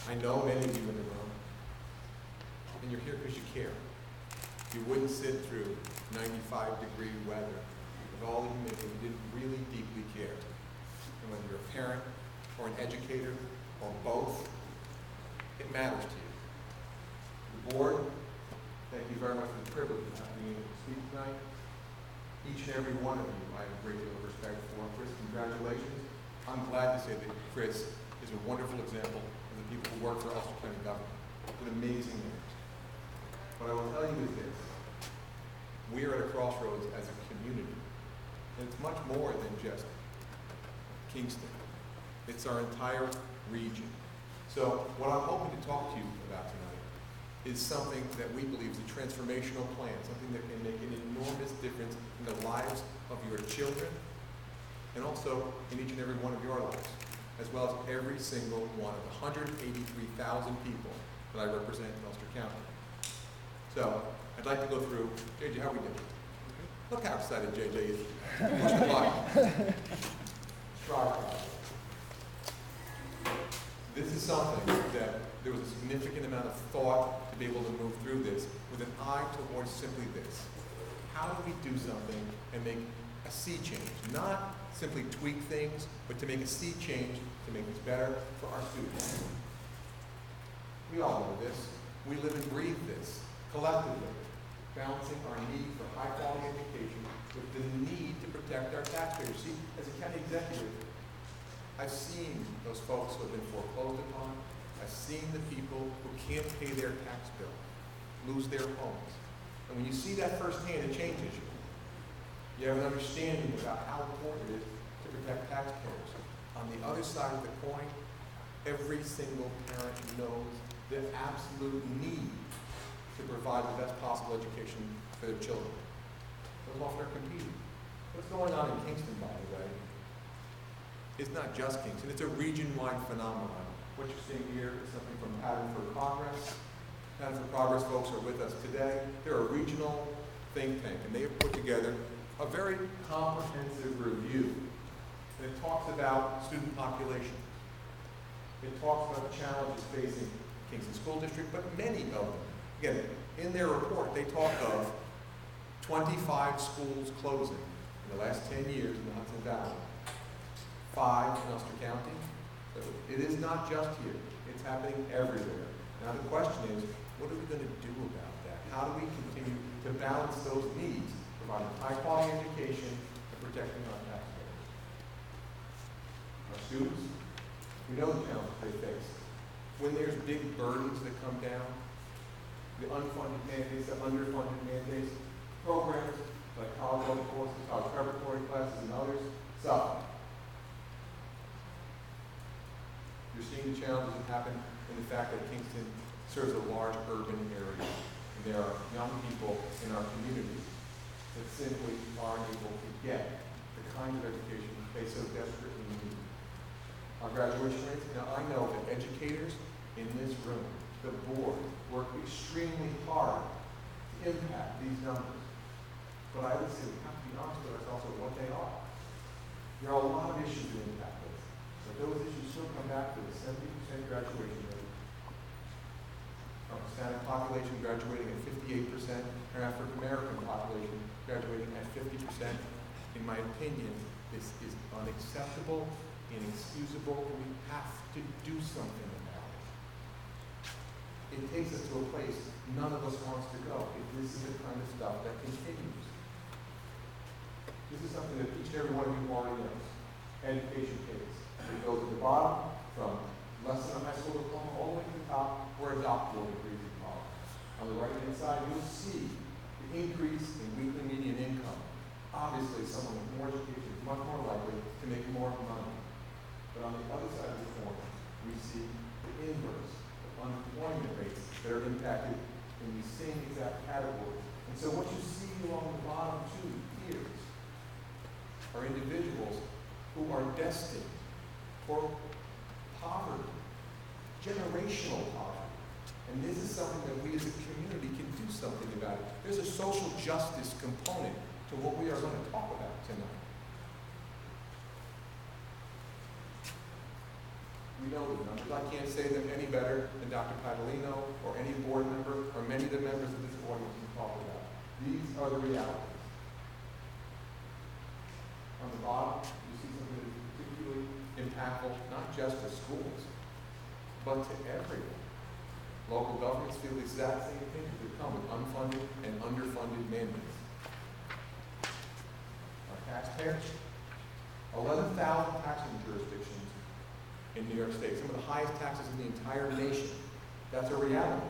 I know many of you in the room, and you're here because you care. You wouldn't sit through 95-degree weather with all the humidity if you didn't really deeply care. And whether you're a parent or an educator or both, it matters to you. The board, thank you very much for the privilege of being able to speak tonight. Each and every one of you I have a great deal of respect for. Chris, congratulations. I'm glad to say that Chris is a wonderful example of the people who work for Ulster County government. It's an amazing man. What I will tell you is this. We are at a crossroads as a community. And it's much more than just Kingston. It's our entire region. So what I'm hoping to talk to you about tonight is something that we believe is a transformational plan, something that can make an enormous difference in the lives of your children and also in each and every one of your lives, as well as every single one of the 183,000 people that I represent in Ulster County. So I'd like to go through, JJ, how are we doing? Look how excited JJ is. Push the button. STRIVE project. This is something that there was a significant amount of thought to be able to move through this with an eye towards simply this. How do we do something and make a sea change? Not simply tweak things, but to make a sea change to make this better for our students. We all know this. We live and breathe this collectively, balancing our need for high-quality education with the need to protect our taxpayers. See, as a county executive, I've seen those folks who have been foreclosed upon. I've seen the people who can't pay their tax bill lose their homes. And when you see that firsthand, it changes you. You have an understanding about how important it is to protect taxpayers. On the other side of the coin, every single parent knows the absolute need to provide the best possible education for their children. Those often are competing. What's going on in Kingston, by the way, it's not just Kingston, it's a region-wide phenomenon. What you're seeing here is something from Pattern for Progress. Pattern for Progress folks are with us today. They're a regional think tank, and they have put together a very comprehensive review. And it talks about student population. It talks about the challenges facing Kingston School District, but many of them. Again, in their report, they talk of 25 schools closing in the last 10 years in the Hudson Valley. 5 in Ulster County. So it is not just here. It's happening everywhere. Now the question is, what are we going to do about that? How do we continue to balance those needs, providing high-quality education and protecting our taxpayers? Our students, we know the challenges they face. When there's big burdens that come down, the unfunded mandates, the underfunded mandates, programs like college level courses, college preparatory classes, and others suffer. You're seeing the challenges that happen in the fact that Kingston serves a large urban area. And there are young people in our community that simply aren't able to get the kind of education they so desperately need. Our graduation rates, now I know that educators in this room, the board, work extremely hard to impact these numbers. But I would say we have to be honest with ourselves of what they are. There are a lot of issues to impact this. But those issues still come back to the 70% graduation rate. Our Hispanic population graduating at 58%, our African American population graduating at 50%. In my opinion, this is unacceptable, inexcusable, and we have to do something about it. It takes us to a place none of us wants to go if this is the kind of stuff that continues. This is something that each and every one of you already knows. Education pays. It goes at the bottom from less than a high school diploma all the way to the top where a doctoral degree is involved. On the right-hand side, you'll see the increase in weekly median income. Obviously, someone with more education is much more likely to make more money. But on the other side of the coin, we see the inverse, the unemployment rates that are impacted in these same exact categories. And so what you see along the bottom two tiers are individuals who are destined for poverty, generational poverty. And this is something that we as a community can do something about it. There's a social justice component to what we are going to talk about tonight. We know the numbers. I can't say them any better than Dr. Padalino or any board member or many of the members of this audience can talk about. These are the realities. On the bottom, you see something that is particularly impactful, not just to schools, but to everyone. Local governments feel the exact same thing as they come with unfunded and underfunded mandates. Our taxpayers, 11,000 taxing jurisdictions in New York State, some of the highest taxes in the entire nation. That's a reality.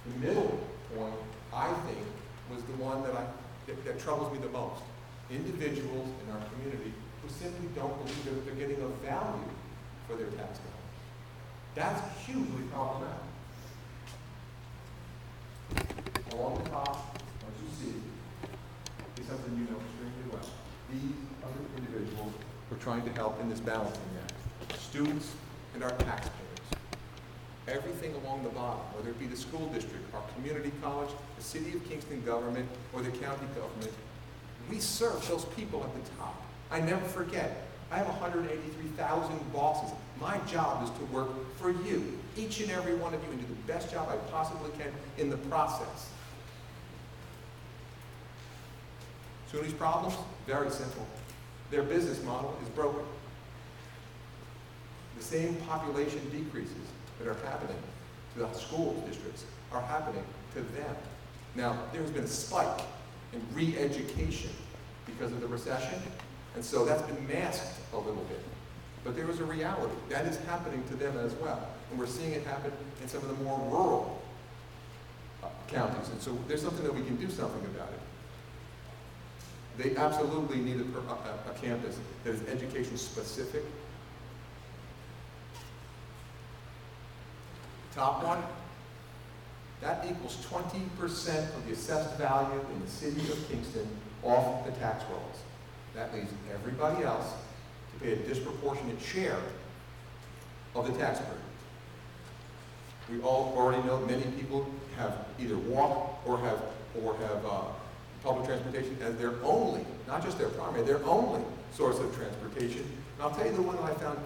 The middle point, I think, was the one that troubles me the most. Individuals in our community who simply don't believe that they're getting a value for their tax dollars. That's hugely problematic. Along the top, what you see is something you know extremely well. These are the individuals we're trying to help in this balancing act. Students and our taxpayers. Everything along the bottom, whether it be the school district, our community college, the city of Kingston government, or the county government, we serve those people at the top. I never forget, I have 183,000 bosses. My job is to work for you, each and every one of you, and do the best job I possibly can in the process. SUNY's problems? Very simple. Their business model is broken. The same population decreases that are happening to the school districts are happening to them. Now, there's been a spike in re-education because of the recession, and so that's been masked a little bit. But there is a reality. That is happening to them as well. And we're seeing it happen in some of the more rural counties. And so there's something that we can do something about it. They absolutely need a campus that is education specific. Top one, that equals 20% of the assessed value in the city of Kingston off the tax rolls. That leaves everybody else to pay a disproportionate share of the tax burden. We all already know many people have either walk or have public transportation as their only, not just their primary, their only source of transportation. And I'll tell you the one that I found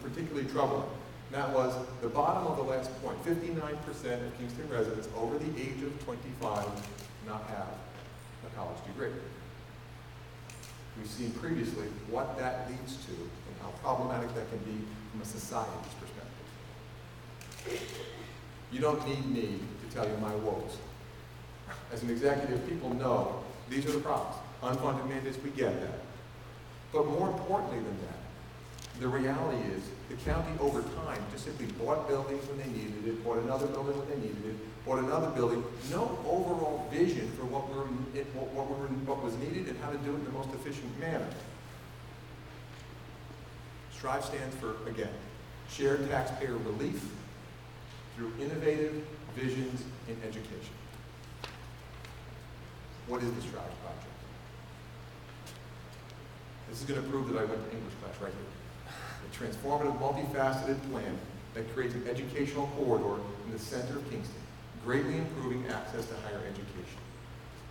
particularly troubling. And that was the bottom of the last point. 59% of Kingston residents over the age of 25 do not have a college degree. We've seen previously what that leads to and how problematic that can be from a society's perspective. You don't need me to tell you my woes. As an executive, people know these are the problems. Unfunded mandates, we get that. But more importantly than that, the reality is the county over time just simply bought buildings when they needed it, bought another building when they needed it, bought another building. No overall vision for what was needed and how to do it in the most efficient manner. STRIVE stands for, again, shared taxpayer relief through innovative visions in education. What is the STRIVE project? This is going to prove that I went to English class right here. A transformative, multifaceted plan that creates an educational corridor in the center of Kingston, greatly improving access to higher education.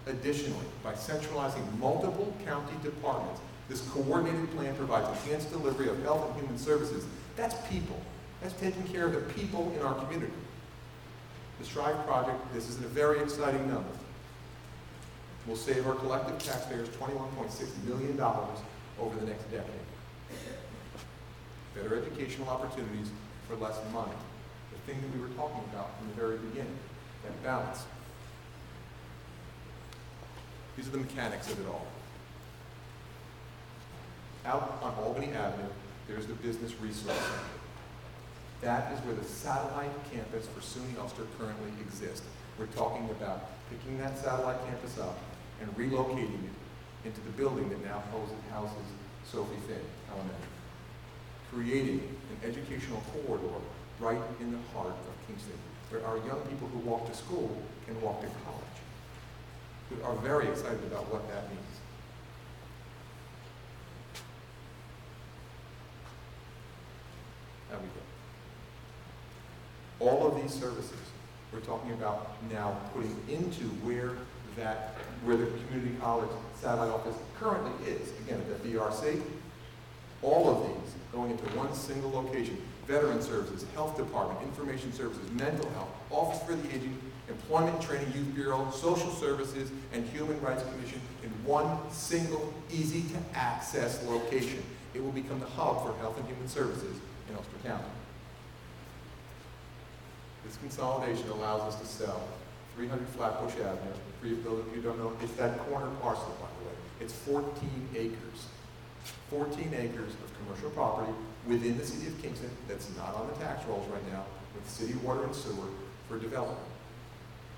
Additionally, by centralizing multiple county departments, this coordinated plan provides enhanced delivery of health and human services. That's people. That's taking care of the people in our community. The STRIVE project, this is a very exciting number, will save our collective taxpayers $21.6 million over the next decade. Better educational opportunities for less money. The thing that we were talking about from the very beginning, that balance. These are the mechanics of it all. Out on Albany Avenue, there's the Business Resource Center. That is where the satellite campus for SUNY Ulster currently exists. We're talking about picking that satellite campus up and relocating it into the building that now houses Sophie Finn Elementary. Creating an educational corridor right in the heart of Kingston, where our young people who walk to school can walk to college. We are very excited about what that means. How we go. All of these services we're talking about now putting into where the community college satellite office currently is. Again, at the BRC, All of these going into one single location. Veteran Services, Health Department, Information Services, Mental Health, Office for the Aging, Employment and Training Youth Bureau, Social Services, and Human Rights Commission in one single, easy-to-access location. It will become the hub for health and human services in Ulster County. This consolidation allows us to sell 300 Flatbush Avenue. For those of you who don't know, it's that corner parcel, by the way. It's 14 acres. 14 acres of commercial property within the city of Kingston that's not on the tax rolls right now with city water and sewer for development.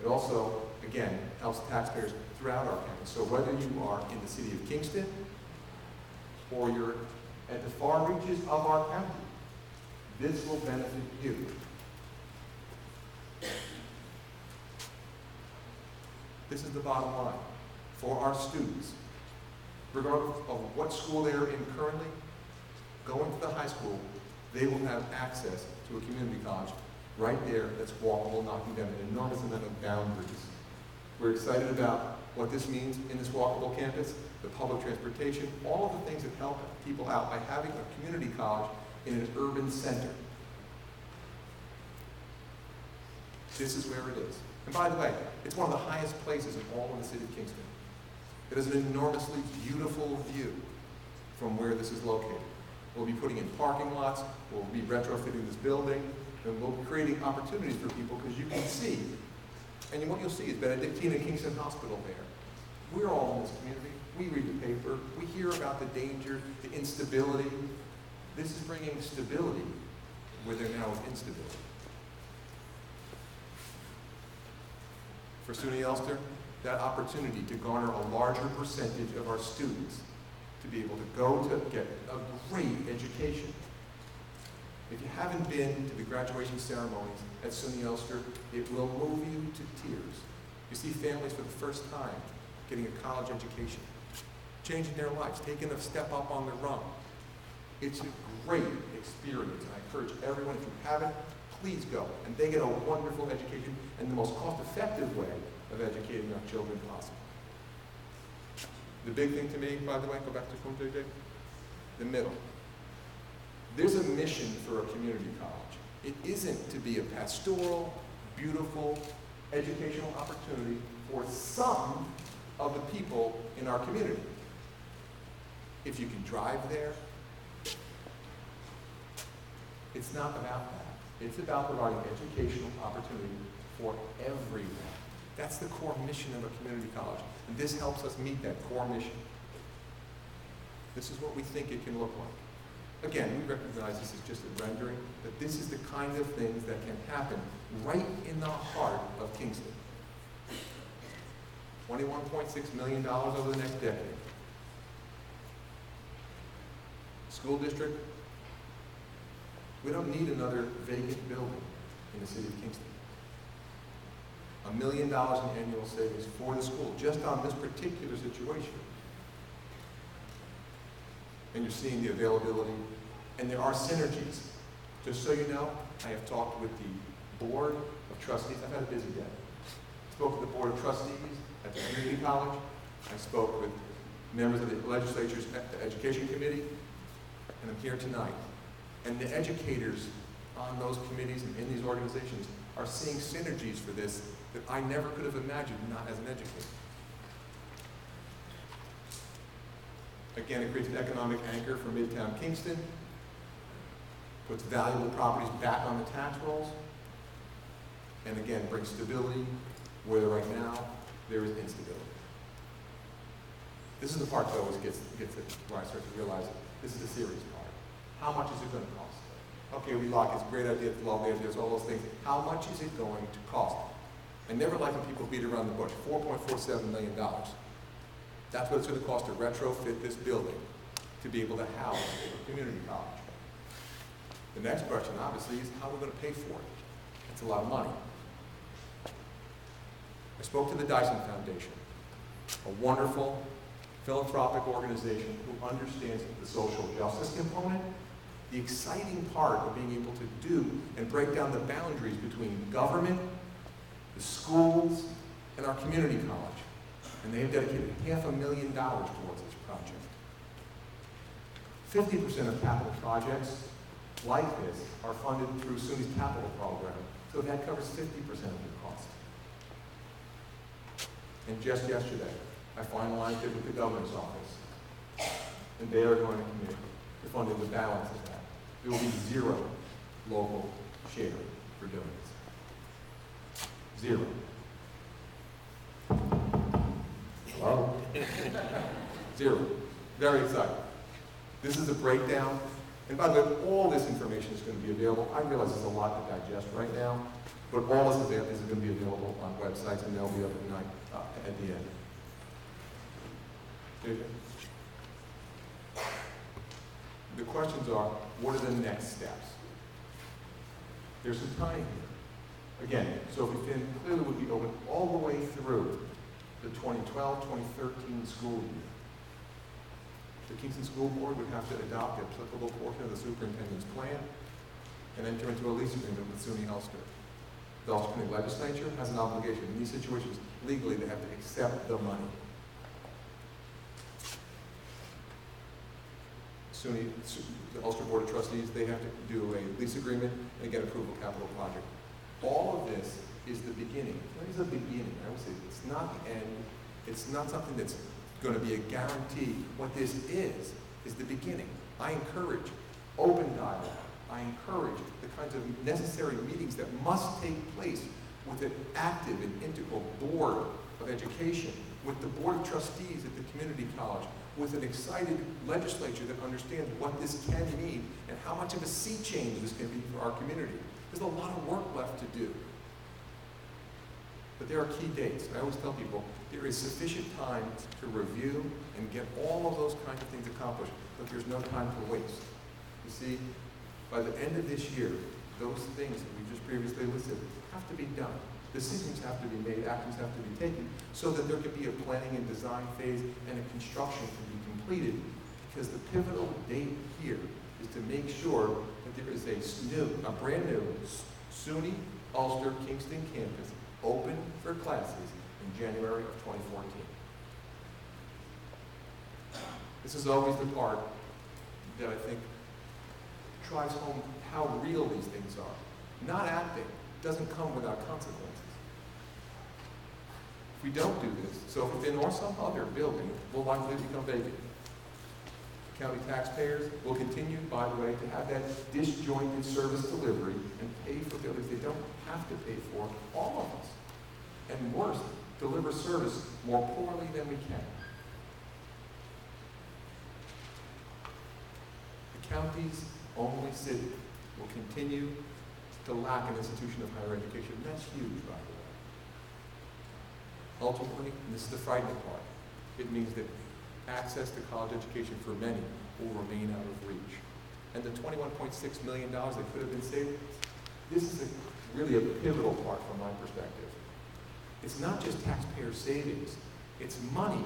It also, again, helps taxpayers throughout our county. So whether you are in the city of Kingston or you're at the far reaches of our county, this will benefit you. This is the bottom line. For our students, regardless of what school they are in currently, going to the high school, they will have access to a community college right there that's walkable, knocking down an enormous amount of boundaries. We're excited about what this means in this walkable campus, the public transportation, all of the things that help people out by having a community college in an urban center. This is where it is. And by the way, it's one of the highest places in all of the city of Kingston. It has an enormously beautiful view from where this is located. We'll be putting in parking lots, we'll be retrofitting this building, and we'll be creating opportunities for people because you can see, and what you'll see is Benedictine and Kingston Hospital there. We're all in this community. We read the paper. We hear about the danger, the instability. This is bringing stability where there now is instability. For SUNY Ulster, that opportunity to garner a larger percentage of our students to be able to go to get a great education. If you haven't been to the graduation ceremonies at SUNY Ulster, it will move you to tears. You see families for the first time getting a college education, changing their lives, taking a step up on the rung. It's a great experience, and I encourage everyone, if you haven't, please go. And they get a wonderful education and the most cost-effective way of educating our children possible. The big thing to me, by the way, go back to JJ, the middle. There's a mission for a community college. It isn't to be a pastoral, beautiful, educational opportunity for some of the people in our community. If you can drive there, it's not about that. It's about providing educational opportunity for everyone. That's the core mission of a community college. And this helps us meet that core mission. This is what we think it can look like. Again, we recognize this is just a rendering, but this is the kind of things that can happen right in the heart of Kingston. $21.6 million over the next decade. School district, we don't need another vacant building in the city of Kingston. $1 million in annual savings for the school, just on this particular situation. And you're seeing the availability, and there are synergies. Just so you know, I have talked with the board of trustees. I've had a busy day. I spoke with the board of trustees at the community college. I spoke with members of the legislature's education committee, and I'm here tonight. And the educators on those committees and in these organizations are seeing synergies for this that I never could have imagined not as an educator. Again, it creates an economic anchor for Midtown Kingston, puts valuable properties back on the tax rolls, and again, brings stability where right now there is instability. This is the part that always gets it, where I start to realize this is the serious part. How much is it going to cost? Okay, we like it's a great idea, it's lovely ideas, all those things. How much is it going to cost? I never like when people beat around the bush. $4.47 million. That's what it's going to cost to retrofit this building to be able to house a community college. The next question, obviously, is how we're going to pay for it. It's a lot of money. I spoke to the Dyson Foundation, a wonderful philanthropic organization who understands the social justice component, the exciting part of being able to do and break down the boundaries between government, the schools, and our community college. And they have dedicated $500,000 towards this project. 50% of capital projects like this are funded through SUNY's capital program, so that covers 50% of the cost. And just yesterday, I finalized it with the governor's office, and they are going to commit to funding the balance of that. There will be zero local share for doing this. Zero. Hello? Zero. Very exciting. This is a breakdown. And by the way, all this information is going to be available. I realize there's a lot to digest right now, but all this is going to be available on websites, and they'll be up at night at the end. The questions are, what are the next steps? There's some time here. Again, so if we clearly would be open all the way through the 2012-2013 school year. The Kingston School Board would have to adopt the applicable portion of the superintendent's plan and enter into a lease agreement with SUNY Ulster. The Ulster County Legislature has an obligation. In these situations, legally, they have to accept the money. SUNY, the Ulster Board of Trustees, they have to do a lease agreement and get approval of capital project. All of this is the beginning. It is the beginning. I would say it's not the end. It's not something that's going to be a guarantee. What this is the beginning. I encourage open dialogue. I encourage the kinds of necessary meetings that must take place with an active and integral board of education, with the board of trustees at the community college, with an excited legislature that understands what this can mean and how much of a sea change this can be for our community. There's a lot of work left to do. But there are key dates. I always tell people there is sufficient time to review and get all of those kinds of things accomplished, but there's no time to waste. You see, by the end of this year, those things that we just previously listed have to be done. Decisions have to be made, actions have to be taken, so that there could be a planning and design phase and a construction can be completed, because the pivotal date here is to make sure that there is a brand new SUNY Ulster Kingston campus open for classes in January of 2014. This is always the part that I think drives home how real these things are. Not acting doesn't come without consequences. If we don't do this, so if it's in or some other building, will likely become vacant. County taxpayers will continue, by the way, to have that disjointed service delivery and pay for buildings they don't have to pay for, all of us. And worse, deliver service more poorly than we can. The county's only city will continue to lack an institution of higher education. That's huge, by the way. Ultimately, and this is the frightening part, it means that access to college education for many will remain out of reach. And the $21.6 million that could have been saved, this is really a pivotal part from my perspective. It's not just taxpayer savings, it's money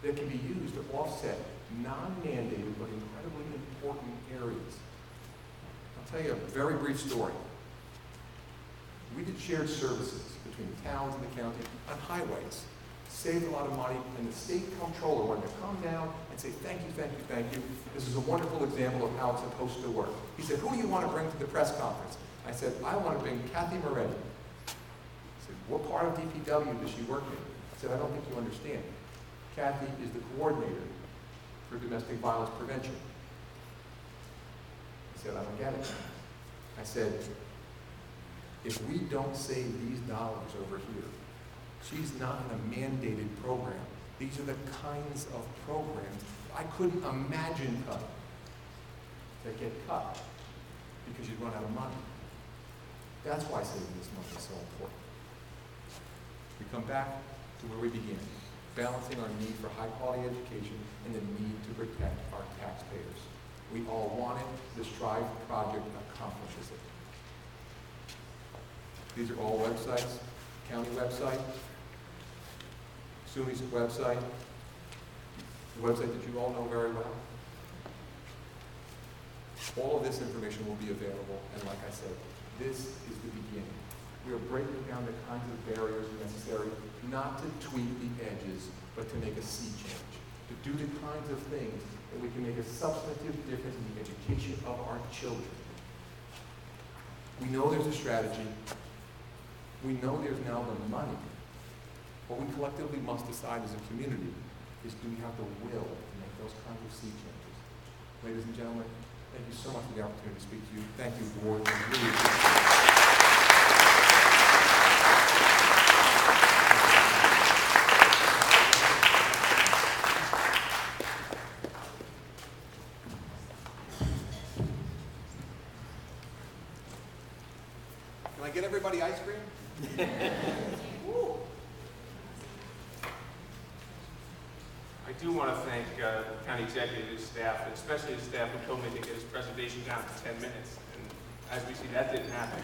that can be used to offset non-mandated but incredibly important areas. I'll tell you a very brief story. We did shared services between the towns and the county on highways. Saved a lot of money, and the state comptroller wanted to come down and say, thank you, thank you, thank you. This is a wonderful example of how it's supposed to work. He said, who do you want to bring to the press conference? I said, I want to bring Kathy Moretti. He said, what part of DPW does she work in? I said, I don't think you understand. Kathy is the coordinator for domestic violence prevention. He said, I don't get it. I said, if we don't save these dollars over here, she's not in a mandated program. These are the kinds of programs I couldn't imagine cutting. They get cut because you run out of money. That's why saving this money is so important. We come back to where we began, balancing our need for high-quality education and the need to protect our taxpayers. We all want it. The STRIVE project accomplishes it. These are all websites, county website, SUNY's website, the website that you all know very well. All of this information will be available, and like I said, this is the beginning. We are breaking down the kinds of barriers necessary not to tweak the edges, but to make a sea change, to do the kinds of things that we can make a substantive difference in the education of our children. We know there's a strategy. We know there's now the money. What we collectively must decide as a community is, do we have the will to make those kinds of sea changes? Ladies and gentlemen, thank you so much for the opportunity to speak to you. Thank you, board. I really appreciate it. Can I get everybody ice cream? I do want to thank the county executive, his staff, and especially his staff who told me to get his presentation down to 10 minutes. And as we see, that didn't happen.